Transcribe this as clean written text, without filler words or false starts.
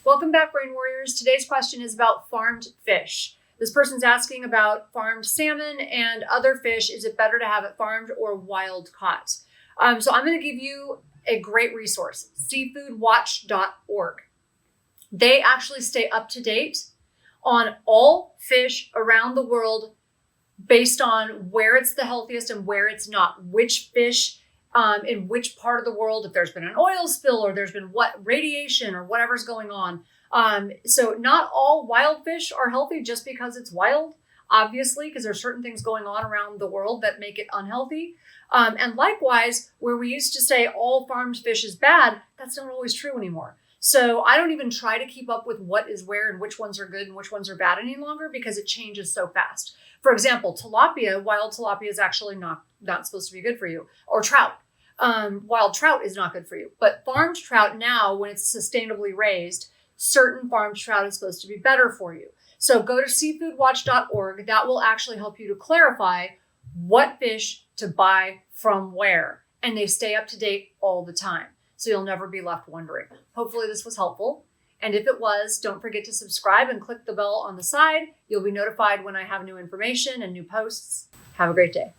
Welcome back, Brain Warriors. Today's question is about farmed fish. This person's asking about farmed salmon and other fish. Is it better to have it farmed or wild caught? So I'm going to give you a great resource, seafoodwatch.org. They actually stay up to date on all fish around the world based on where it's the healthiest and where it's not, which fish in which part of the world, if there's been an oil spill or there's been what radiation or whatever's going on. So not all wild fish are healthy just because it's wild, obviously, because there's certain things going on around the world that make it unhealthy. And likewise, where we used to say all farmed fish is bad, that's not always true anymore. So I don't even try to keep up with what is where and which ones are good and which ones are bad any longer because it changes so fast. For example, tilapia, wild tilapia is actually not supposed to be good for you, or trout. Wild trout is not good for you, but farmed trout now, when it's sustainably raised, certain farmed trout is supposed to be better for you. So go to seafoodwatch.org. That will actually help you to clarify what fish to buy from where, and they stay up to date all the time. So you'll never be left wondering. Hopefully this was helpful. And if it was, don't forget to subscribe and click the bell on the side. You'll be notified when I have new information and new posts. Have a great day.